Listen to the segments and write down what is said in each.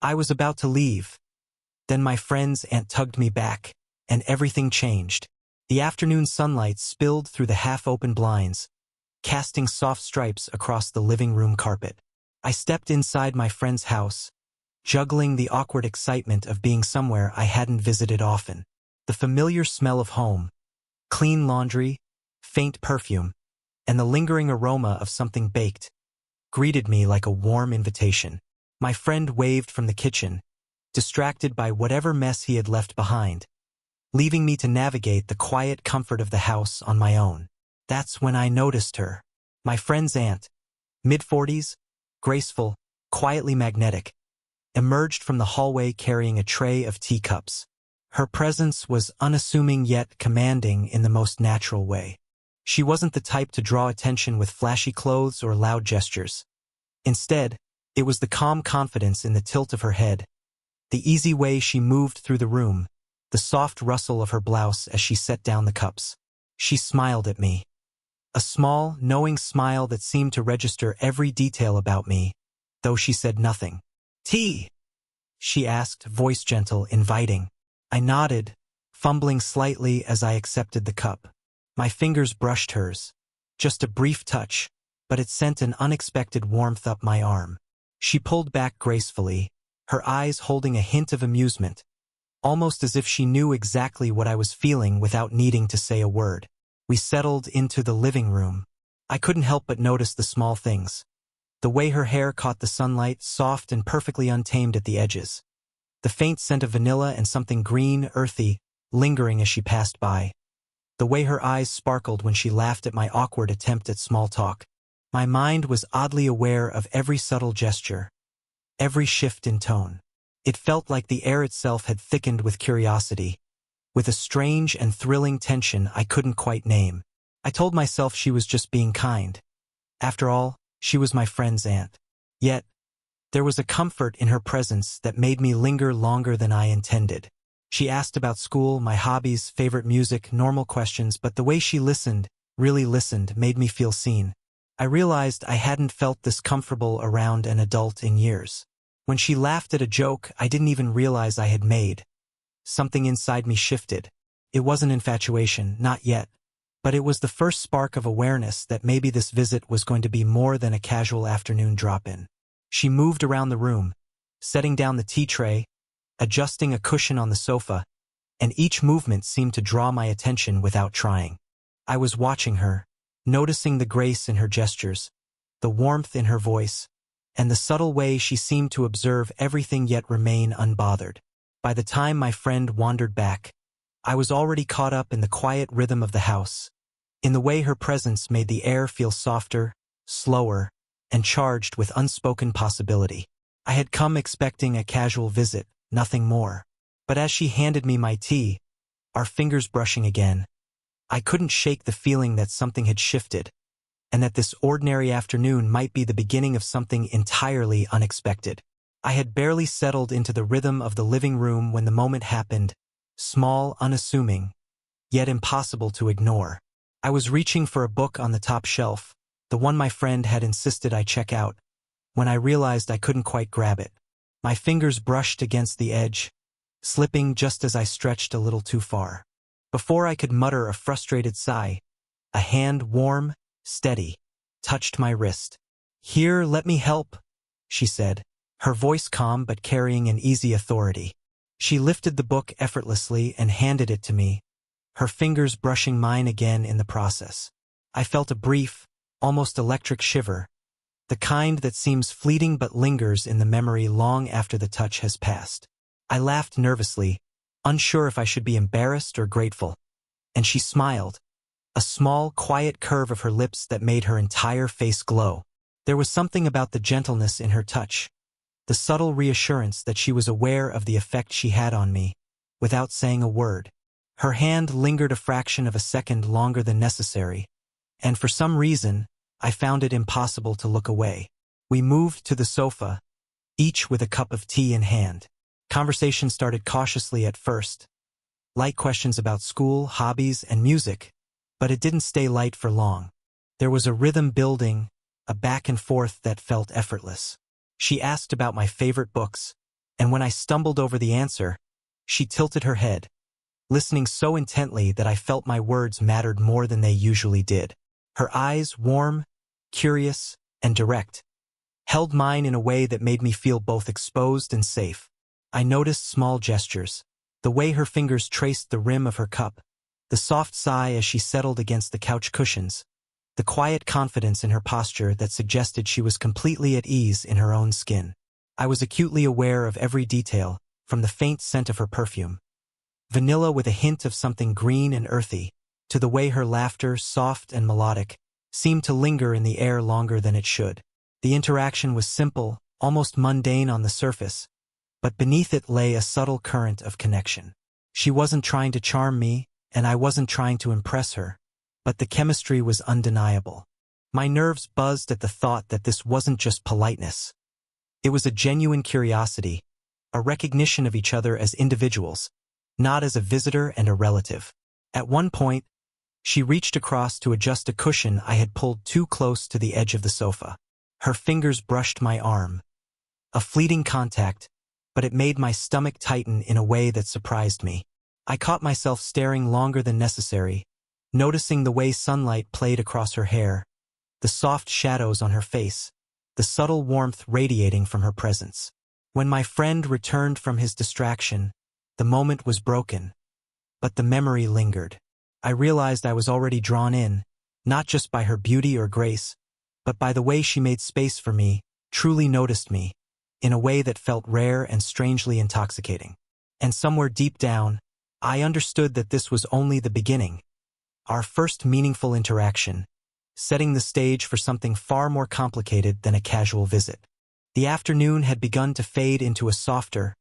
I was about to leave. Then my friend's aunt tugged me back, and everything changed. The afternoon sunlight spilled through the half-open blinds, casting soft stripes across the living room carpet. I stepped inside my friend's house, juggling the awkward excitement of being somewhere I hadn't visited often. The familiar smell of home, clean laundry, faint perfume, and the lingering aroma of something baked greeted me like a warm invitation. My friend waved from the kitchen, distracted by whatever mess he had left behind, leaving me to navigate the quiet comfort of the house on my own. That's when I noticed her. My friend's aunt, mid-40s, graceful, quietly magnetic, emerged from the hallway carrying a tray of teacups. Her presence was unassuming yet commanding in the most natural way. She wasn't the type to draw attention with flashy clothes or loud gestures. Instead, it was the calm confidence in the tilt of her head, the easy way she moved through the room, the soft rustle of her blouse as she set down the cups. She smiled at me. A small, knowing smile that seemed to register every detail about me, though she said nothing. "Tea?" she asked, voice gentle, inviting. I nodded, fumbling slightly as I accepted the cup. My fingers brushed hers. Just a brief touch, but it sent an unexpected warmth up my arm. She pulled back gracefully, her eyes holding a hint of amusement, almost as if she knew exactly what I was feeling without needing to say a word. We settled into the living room. I couldn't help but notice the small things. The way her hair caught the sunlight, soft and perfectly untamed at the edges. The faint scent of vanilla and something green, earthy, lingering as she passed by. The way her eyes sparkled when she laughed at my awkward attempt at small talk. My mind was oddly aware of every subtle gesture, every shift in tone. It felt like the air itself had thickened with curiosity, with a strange and thrilling tension I couldn't quite name. I told myself she was just being kind. After all, she was my friend's aunt. Yet, there was a comfort in her presence that made me linger longer than I intended. She asked about school, my hobbies, favorite music, normal questions, but the way she listened, really listened, made me feel seen. I realized I hadn't felt this comfortable around an adult in years. When she laughed at a joke I didn't even realize I had made, something inside me shifted. It wasn't infatuation, not yet, but it was the first spark of awareness that maybe this visit was going to be more than a casual afternoon drop-in. She moved around the room, setting down the tea tray, adjusting a cushion on the sofa, and each movement seemed to draw my attention without trying. I was watching her, noticing the grace in her gestures, the warmth in her voice, and the subtle way she seemed to observe everything yet remain unbothered. By the time my friend wandered back, I was already caught up in the quiet rhythm of the house, in the way her presence made the air feel softer, slower, and charged with unspoken possibility. I had come expecting a casual visit, nothing more. But as she handed me my tea, our fingers brushing again, I couldn't shake the feeling that something had shifted, and that this ordinary afternoon might be the beginning of something entirely unexpected. I had barely settled into the rhythm of the living room when the moment happened, small, unassuming, yet impossible to ignore. I was reaching for a book on the top shelf, the one my friend had insisted I check out, when I realized I couldn't quite grab it. My fingers brushed against the edge, slipping just as I stretched a little too far. Before I could mutter a frustrated sigh, a hand, warm, steady, touched my wrist. "Here, let me help," she said, her voice calm but carrying an easy authority. She lifted the book effortlessly and handed it to me, her fingers brushing mine again in the process. I felt a brief, almost electric shiver, the kind that seems fleeting but lingers in the memory long after the touch has passed. I laughed nervously, unsure if I should be embarrassed or grateful, and she smiled, a small, quiet curve of her lips that made her entire face glow. There was something about the gentleness in her touch, the subtle reassurance that she was aware of the effect she had on me, without saying a word. Her hand lingered a fraction of a second longer than necessary, and for some reason, I found it impossible to look away. We moved to the sofa, each with a cup of tea in hand. Conversation started cautiously at first, light questions about school, hobbies, and music, but it didn't stay light for long. There was a rhythm building, a back and forth that felt effortless. She asked about my favorite books, and when I stumbled over the answer, she tilted her head, listening so intently that I felt my words mattered more than they usually did. Her eyes, warm, curious, and direct, held mine in a way that made me feel both exposed and safe. I noticed small gestures, the way her fingers traced the rim of her cup, the soft sigh as she settled against the couch cushions, the quiet confidence in her posture that suggested she was completely at ease in her own skin. I was acutely aware of every detail, from the faint scent of her perfume, vanilla with a hint of something green and earthy, to the way her laughter, soft and melodic, seemed to linger in the air longer than it should. The interaction was simple, almost mundane on the surface, but beneath it lay a subtle current of connection. She wasn't trying to charm me, and I wasn't trying to impress her, but the chemistry was undeniable. My nerves buzzed at the thought that this wasn't just politeness. It was a genuine curiosity, a recognition of each other as individuals, not as a visitor and a relative. At one point, she reached across to adjust a cushion I had pulled too close to the edge of the sofa. Her fingers brushed my arm. A fleeting contact, but it made my stomach tighten in a way that surprised me. I caught myself staring longer than necessary, noticing the way sunlight played across her hair, the soft shadows on her face, the subtle warmth radiating from her presence. When my friend returned from his distraction, the moment was broken, but the memory lingered. I realized I was already drawn in, not just by her beauty or grace, but by the way she made space for me, truly noticed me, in a way that felt rare and strangely intoxicating. And somewhere deep down, I understood that this was only the beginning, our first meaningful interaction, setting the stage for something far more complicated than a casual visit. The afternoon had begun to fade into a softer,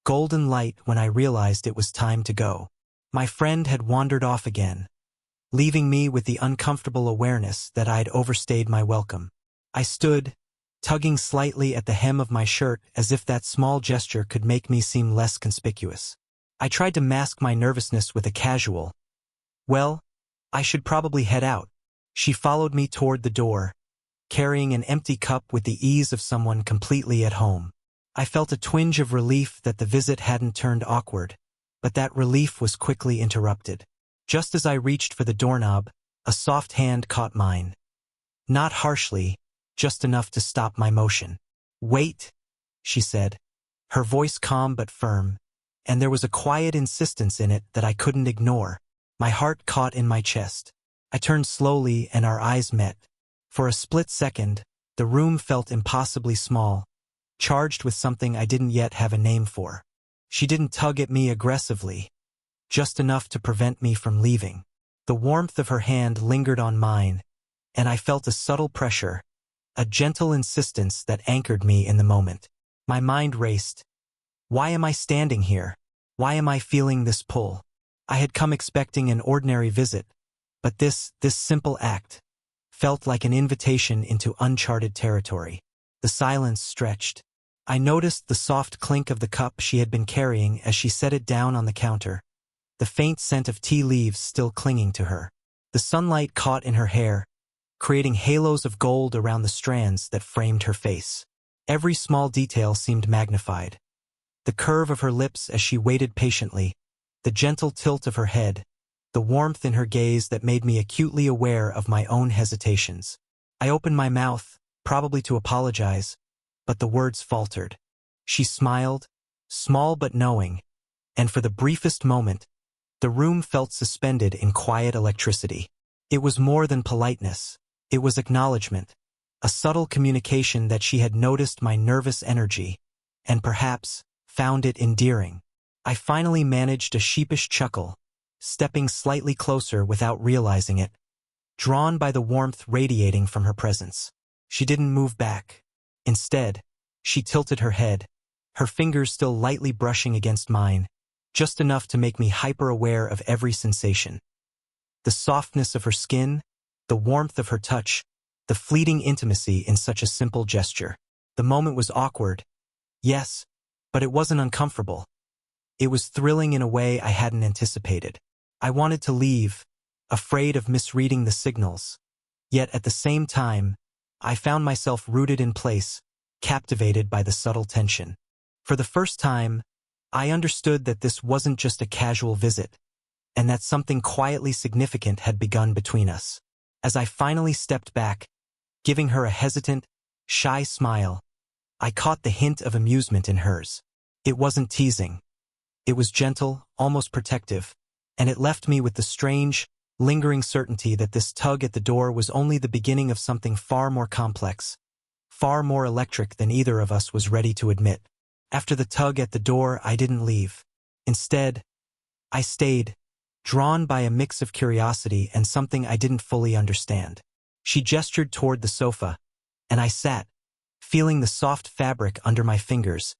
golden light when I realized it was time to go. My friend had wandered off again, leaving me with the uncomfortable awareness that I'd overstayed my welcome. I stood, tugging slightly at the hem of my shirt as if that small gesture could make me seem less conspicuous. I tried to mask my nervousness with a casual, "Well, I should probably head out." She followed me toward the door, carrying an empty cup with the ease of someone completely at home. I felt a twinge of relief that the visit hadn't turned awkward, but that relief was quickly interrupted. Just as I reached for the doorknob, a soft hand caught mine. Not harshly, just enough to stop my motion. "Wait," she said, her voice calm but firm, and there was a quiet insistence in it that I couldn't ignore. My heart caught in my chest. I turned slowly and our eyes met. For a split second, the room felt impossibly small, charged with something I didn't yet have a name for. She didn't tug at me aggressively, just enough to prevent me from leaving. The warmth of her hand lingered on mine, and I felt a subtle pressure, a gentle insistence that anchored me in the moment. My mind raced. Why am I standing here? Why am I feeling this pull? I had come expecting an ordinary visit, but this simple act felt like an invitation into uncharted territory. The silence stretched. I noticed the soft clink of the cup she had been carrying as she set it down on the counter, the faint scent of tea leaves still clinging to her. The sunlight caught in her hair, creating halos of gold around the strands that framed her face. Every small detail seemed magnified. The curve of her lips as she waited patiently, the gentle tilt of her head, the warmth in her gaze that made me acutely aware of my own hesitations. I opened my mouth, probably to apologize, but the words faltered. She smiled, small but knowing, and for the briefest moment, the room felt suspended in quiet electricity. It was more than politeness. It was acknowledgement, a subtle communication that she had noticed my nervous energy, and perhaps found it endearing. I finally managed a sheepish chuckle, stepping slightly closer without realizing it, drawn by the warmth radiating from her presence. She didn't move back. Instead, she tilted her head, her fingers still lightly brushing against mine, just enough to make me hyper-aware of every sensation. The softness of her skin, the warmth of her touch, the fleeting intimacy in such a simple gesture. The moment was awkward, yes, but it wasn't uncomfortable. It was thrilling in a way I hadn't anticipated. I wanted to leave, afraid of misreading the signals. Yet at the same time, I found myself rooted in place, captivated by the subtle tension. For the first time, I understood that this wasn't just a casual visit, and that something quietly significant had begun between us. As I finally stepped back, giving her a hesitant, shy smile, I caught the hint of amusement in hers. It wasn't teasing. It was gentle, almost protective, and it left me with the strange, lingering certainty that this tug at the door was only the beginning of something far more complex, far more electric than either of us was ready to admit. After the tug at the door, I didn't leave. Instead, I stayed, drawn by a mix of curiosity and something I didn't fully understand. She gestured toward the sofa, and I sat, feeling the soft fabric under my fingers,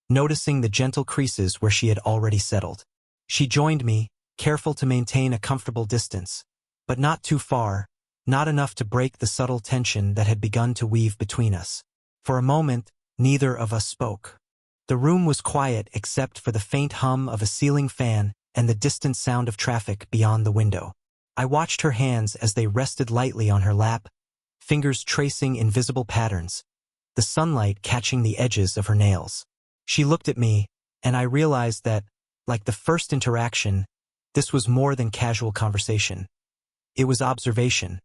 noticing the gentle creases where she had already settled. She joined me, careful to maintain a comfortable distance, but not too far, not enough to break the subtle tension that had begun to weave between us. For a moment, neither of us spoke. The room was quiet except for the faint hum of a ceiling fan and the distant sound of traffic beyond the window. I watched her hands as they rested lightly on her lap, fingers tracing invisible patterns, the sunlight catching the edges of her nails. She looked at me, and I realized that, like the first interaction, this was more than casual conversation. It was observation,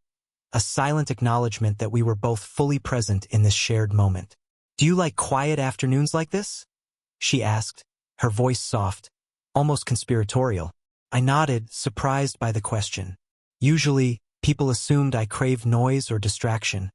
a silent acknowledgement that we were both fully present in this shared moment. "Do you like quiet afternoons like this?" she asked, her voice soft, almost conspiratorial. I nodded, surprised by the question. Usually, people assumed I craved noise or distraction,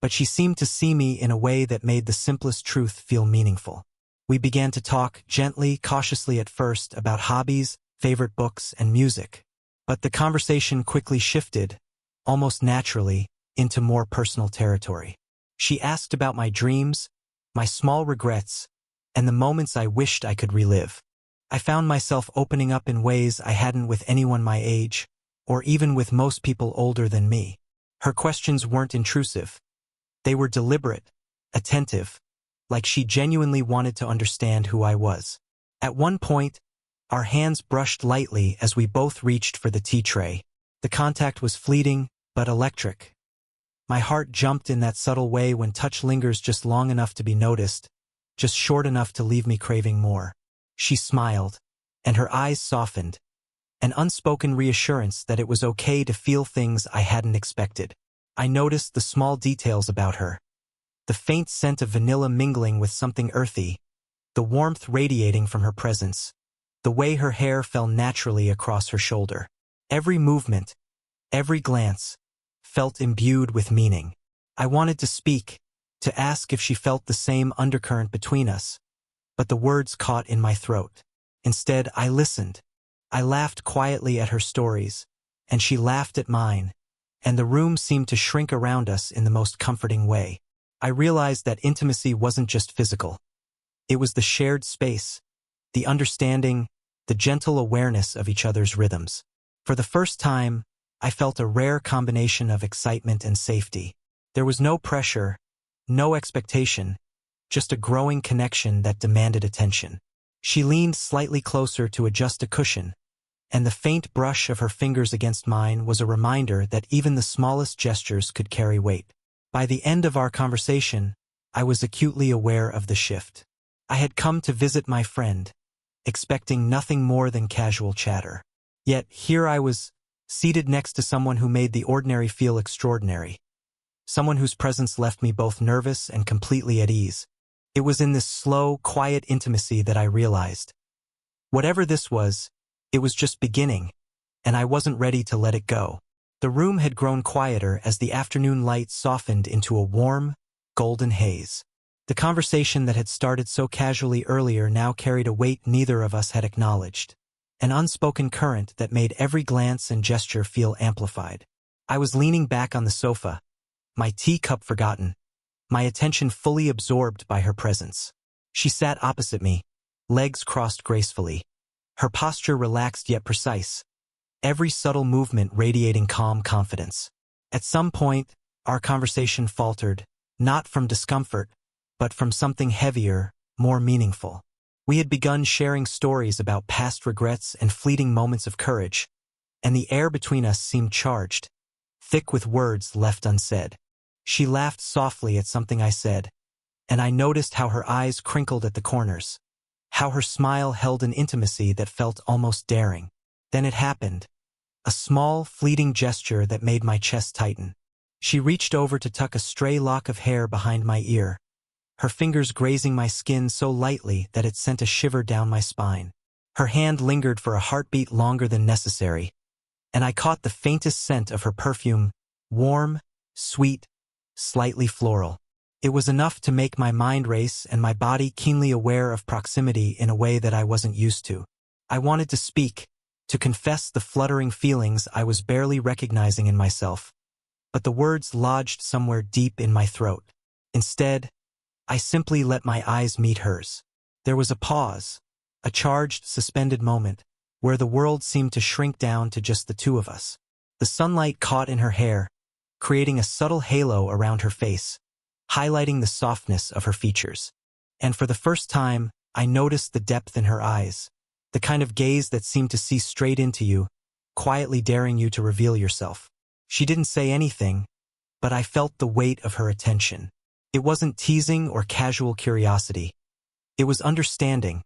but she seemed to see me in a way that made the simplest truth feel meaningful. We began to talk, gently, cautiously at first, about hobbies, favorite books, and music. But the conversation quickly shifted, almost naturally, into more personal territory. She asked about my dreams, my small regrets, and the moments I wished I could relive. I found myself opening up in ways I hadn't with anyone my age, or even with most people older than me. Her questions weren't intrusive. They were deliberate, attentive, like she genuinely wanted to understand who I was. At one point, our hands brushed lightly as we both reached for the tea tray. The contact was fleeting, but electric. My heart jumped in that subtle way when touch lingers just long enough to be noticed, just short enough to leave me craving more. She smiled, and her eyes softened, an unspoken reassurance that it was okay to feel things I hadn't expected. I noticed the small details about her. The faint scent of vanilla mingling with something earthy, the warmth radiating from her presence, the way her hair fell naturally across her shoulder. Every movement, every glance, felt imbued with meaning. I wanted to speak, to ask if she felt the same undercurrent between us, but the words caught in my throat. Instead, I listened. I laughed quietly at her stories, and she laughed at mine, and the room seemed to shrink around us in the most comforting way. I realized that intimacy wasn't just physical. It was the shared space, the understanding, the gentle awareness of each other's rhythms. For the first time, I felt a rare combination of excitement and safety. There was no pressure, no expectation, just a growing connection that demanded attention. She leaned slightly closer to adjust a cushion, and the faint brush of her fingers against mine was a reminder that even the smallest gestures could carry weight. By the end of our conversation, I was acutely aware of the shift. I had come to visit my friend, expecting nothing more than casual chatter. Yet here I was, seated next to someone who made the ordinary feel extraordinary. Someone whose presence left me both nervous and completely at ease. It was in this slow, quiet intimacy that I realized. Whatever this was, it was just beginning, and I wasn't ready to let it go. The room had grown quieter as the afternoon light softened into a warm, golden haze. The conversation that had started so casually earlier now carried a weight neither of us had acknowledged, an unspoken current that made every glance and gesture feel amplified. I was leaning back on the sofa, my teacup forgotten, my attention fully absorbed by her presence. She sat opposite me, legs crossed gracefully, her posture relaxed yet precise, every subtle movement radiating calm confidence. At some point, our conversation faltered, not from discomfort, but from something heavier, more meaningful. We had begun sharing stories about past regrets and fleeting moments of courage, and the air between us seemed charged, thick with words left unsaid. She laughed softly at something I said, and I noticed how her eyes crinkled at the corners, how her smile held an intimacy that felt almost daring. Then it happened. A small, fleeting gesture that made my chest tighten. She reached over to tuck a stray lock of hair behind my ear, her fingers grazing my skin so lightly that it sent a shiver down my spine. Her hand lingered for a heartbeat longer than necessary, and I caught the faintest scent of her perfume, warm, sweet, slightly floral. It was enough to make my mind race and my body keenly aware of proximity in a way that I wasn't used to. I wanted to speak, to confess the fluttering feelings I was barely recognizing in myself, but the words lodged somewhere deep in my throat. Instead, I simply let my eyes meet hers. There was a pause, a charged, suspended moment, where the world seemed to shrink down to just the two of us. The sunlight caught in her hair, creating a subtle halo around her face, highlighting the softness of her features. And for the first time, I noticed the depth in her eyes, the kind of gaze that seemed to see straight into you, quietly daring you to reveal yourself. She didn't say anything, but I felt the weight of her attention. It wasn't teasing or casual curiosity. It was understanding,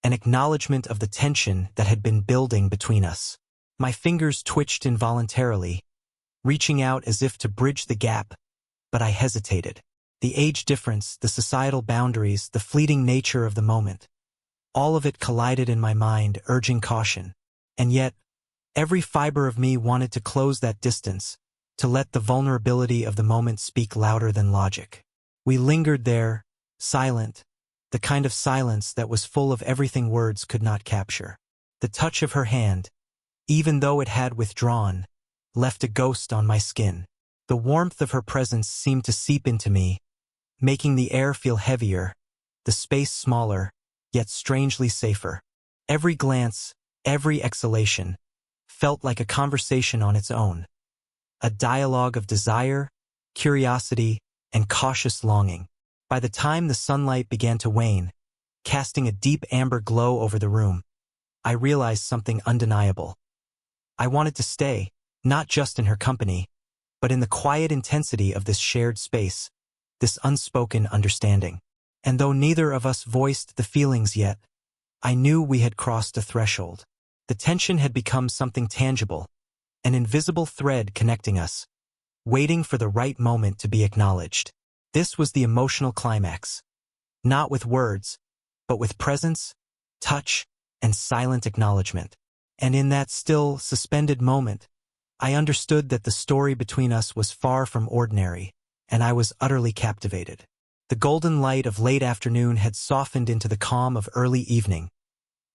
an acknowledgement of the tension that had been building between us. My fingers twitched involuntarily, reaching out as if to bridge the gap, but I hesitated. The age difference, the societal boundaries, the fleeting nature of the moment. All of it collided in my mind, urging caution. And yet, every fiber of me wanted to close that distance, to let the vulnerability of the moment speak louder than logic. We lingered there, silent, the kind of silence that was full of everything words could not capture. The touch of her hand, even though it had withdrawn, left a ghost on my skin. The warmth of her presence seemed to seep into me, making the air feel heavier, the space smaller, yet strangely safer. Every glance, every exhalation, felt like a conversation on its own. A dialogue of desire, curiosity, and cautious longing. By the time the sunlight began to wane, casting a deep amber glow over the room, I realized something undeniable. I wanted to stay, not just in her company, but in the quiet intensity of this shared space, this unspoken understanding. And though neither of us voiced the feelings yet, I knew we had crossed a threshold. The tension had become something tangible, an invisible thread connecting us, waiting for the right moment to be acknowledged. This was the emotional climax. Not with words, but with presence, touch, and silent acknowledgement. And in that still, suspended moment, I understood that the story between us was far from ordinary, and I was utterly captivated. The golden light of late afternoon had softened into the calm of early evening.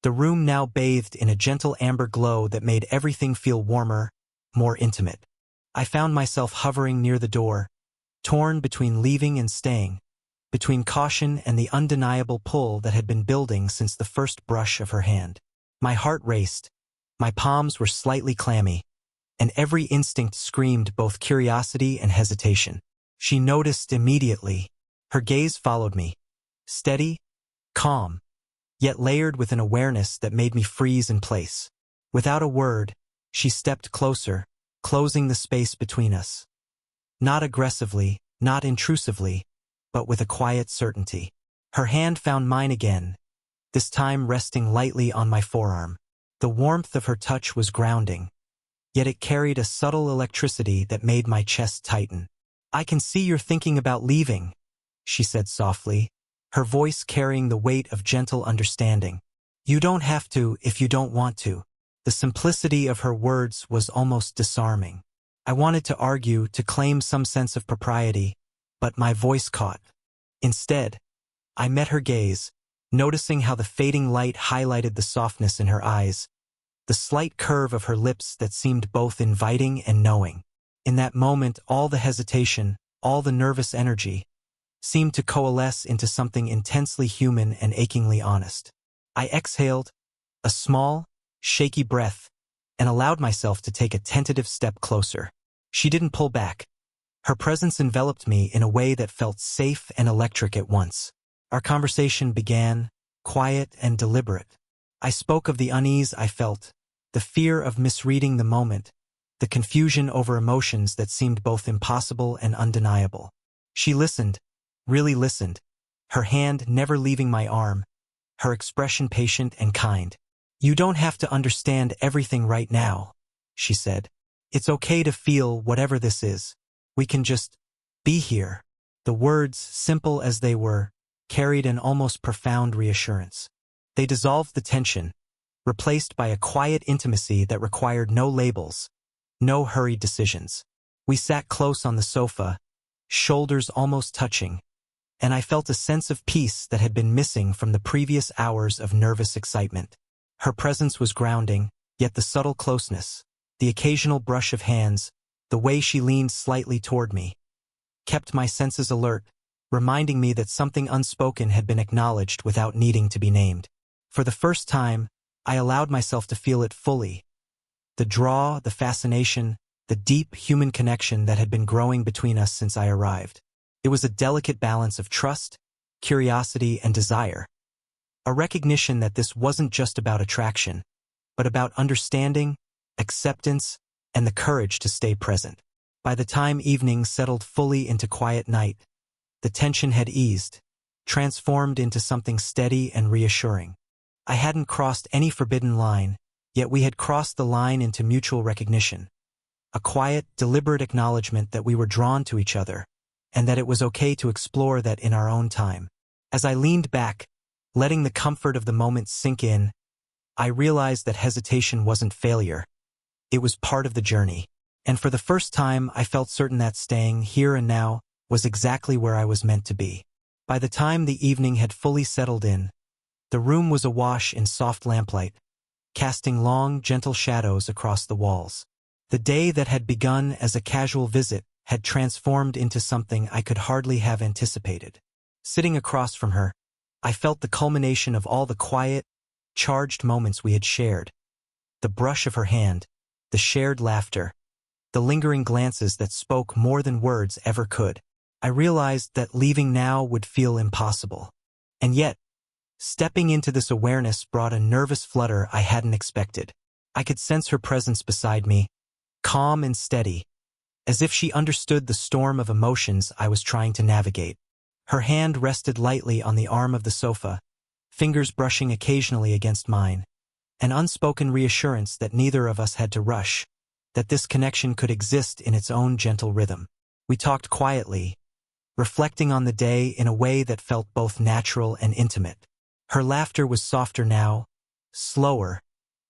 The room now bathed in a gentle amber glow that made everything feel warmer, more intimate. I found myself hovering near the door, torn between leaving and staying, between caution and the undeniable pull that had been building since the first brush of her hand. My heart raced, my palms were slightly clammy, and every instinct screamed both curiosity and hesitation. She noticed immediately. Her gaze followed me, steady, calm, yet layered with an awareness that made me freeze in place. Without a word, she stepped closer, closing the space between us. Not aggressively, not intrusively, but with a quiet certainty. Her hand found mine again, this time resting lightly on my forearm. The warmth of her touch was grounding, yet it carried a subtle electricity that made my chest tighten. "I can see you're thinking about leaving," she said softly, her voice carrying the weight of gentle understanding. "You don't have to if you don't want to." The simplicity of her words was almost disarming. I wanted to argue, to claim some sense of propriety, but my voice caught. Instead, I met her gaze, noticing how the fading light highlighted the softness in her eyes, the slight curve of her lips that seemed both inviting and knowing. In that moment, all the hesitation, all the nervous energy, seemed to coalesce into something intensely human and achingly honest. I exhaled, a small, shaky breath, and allowed myself to take a tentative step closer. She didn't pull back. Her presence enveloped me in a way that felt safe and electric at once. Our conversation began, quiet and deliberate. I spoke of the unease I felt, the fear of misreading the moment, the confusion over emotions that seemed both impossible and undeniable. She listened, really listened, her hand never leaving my arm, her expression patient and kind. "You don't have to understand everything right now," she said. "It's okay to feel whatever this is. We can just be here." The words, simple as they were, carried an almost profound reassurance. They dissolved the tension, replaced by a quiet intimacy that required no labels, no hurried decisions. We sat close on the sofa, shoulders almost touching, and I felt a sense of peace that had been missing from the previous hours of nervous excitement. Her presence was grounding, yet the subtle closeness, the occasional brush of hands, the way she leaned slightly toward me, kept my senses alert, reminding me that something unspoken had been acknowledged without needing to be named. For the first time, I allowed myself to feel it fully. The draw, the fascination, the deep human connection that had been growing between us since I arrived. It was a delicate balance of trust, curiosity, and desire. A recognition that this wasn't just about attraction, but about understanding, acceptance, and the courage to stay present. By the time evening settled fully into quiet night, the tension had eased, transformed into something steady and reassuring. I hadn't crossed any forbidden line, yet we had crossed the line into mutual recognition. A quiet, deliberate acknowledgement that we were drawn to each other, and that it was okay to explore that in our own time. As I leaned back, letting the comfort of the moment sink in, I realized that hesitation wasn't failure. It was part of the journey. And for the first time, I felt certain that staying here and now was exactly where I was meant to be. By the time the evening had fully settled in, the room was awash in soft lamplight, casting long, gentle shadows across the walls. The day that had begun as a casual visit had transformed into something I could hardly have anticipated. Sitting across from her, I felt the culmination of all the quiet, charged moments we had shared. The brush of her hand, the shared laughter, the lingering glances that spoke more than words ever could. I realized that leaving now would feel impossible. And yet, stepping into this awareness brought a nervous flutter I hadn't expected. I could sense her presence beside me, calm and steady, as if she understood the storm of emotions I was trying to navigate. Her hand rested lightly on the arm of the sofa, fingers brushing occasionally against mine, an unspoken reassurance that neither of us had to rush, that this connection could exist in its own gentle rhythm. We talked quietly, reflecting on the day in a way that felt both natural and intimate. Her laughter was softer now, slower,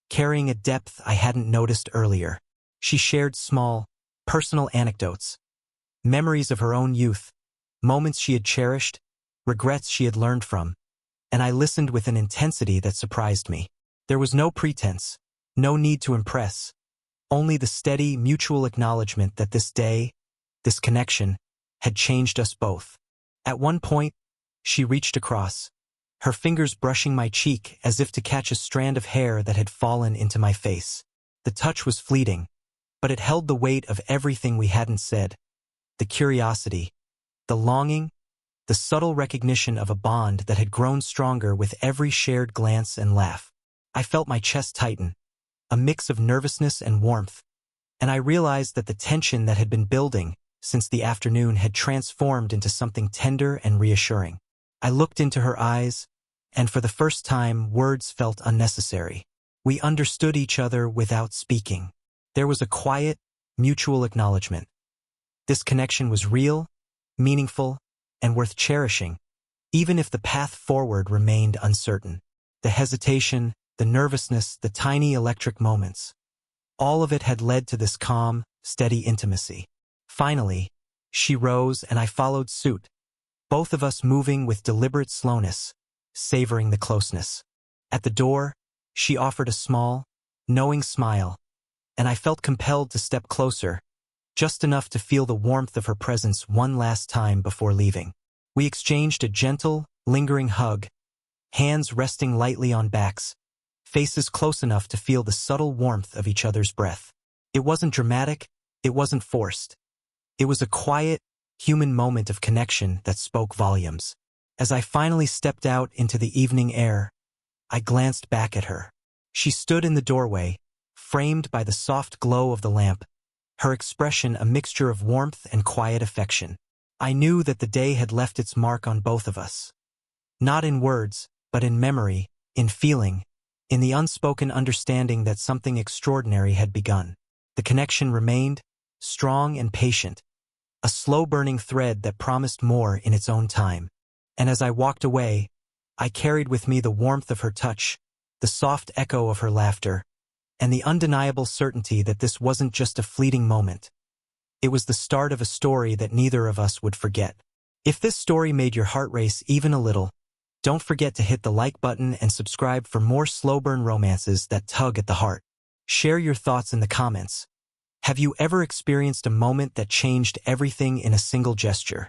carrying a depth I hadn't noticed earlier. She shared small, personal anecdotes, memories of her own youth, moments she had cherished, regrets she had learned from, and I listened with an intensity that surprised me. There was no pretense, no need to impress, only the steady, mutual acknowledgement that this day, this connection, had changed us both. At one point, she reached across, her fingers brushing my cheek as if to catch a strand of hair that had fallen into my face. The touch was fleeting, but it held the weight of everything we hadn't said. The curiosity, the longing, the subtle recognition of a bond that had grown stronger with every shared glance and laugh. I felt my chest tighten, a mix of nervousness and warmth, and I realized that the tension that had been building since the afternoon had transformed into something tender and reassuring. I looked into her eyes, and for the first time, words felt unnecessary. We understood each other without speaking. There was a quiet, mutual acknowledgement. This connection was real, meaningful, and worth cherishing, even if the path forward remained uncertain. The hesitation, the nervousness, the tiny electric moments, all of it had led to this calm, steady intimacy. Finally, she rose and I followed suit, both of us moving with deliberate slowness, savoring the closeness. At the door, she offered a small, knowing smile, and I felt compelled to step closer, just enough to feel the warmth of her presence one last time before leaving. We exchanged a gentle, lingering hug, hands resting lightly on backs, faces close enough to feel the subtle warmth of each other's breath. It wasn't dramatic, it wasn't forced. It was a quiet, human moment of connection that spoke volumes. As I finally stepped out into the evening air, I glanced back at her. She stood in the doorway, framed by the soft glow of the lamp, her expression a mixture of warmth and quiet affection. I knew that the day had left its mark on both of us. Not in words, but in memory, in feeling, in the unspoken understanding that something extraordinary had begun. The connection remained, strong and patient, a slow-burning thread that promised more in its own time. And as I walked away, I carried with me the warmth of her touch, the soft echo of her laughter, and the undeniable certainty that this wasn't just a fleeting moment. It was the start of a story that neither of us would forget. If this story made your heart race even a little, don't forget to hit the like button and subscribe for more slow-burn romances that tug at the heart. Share your thoughts in the comments. Have you ever experienced a moment that changed everything in a single gesture?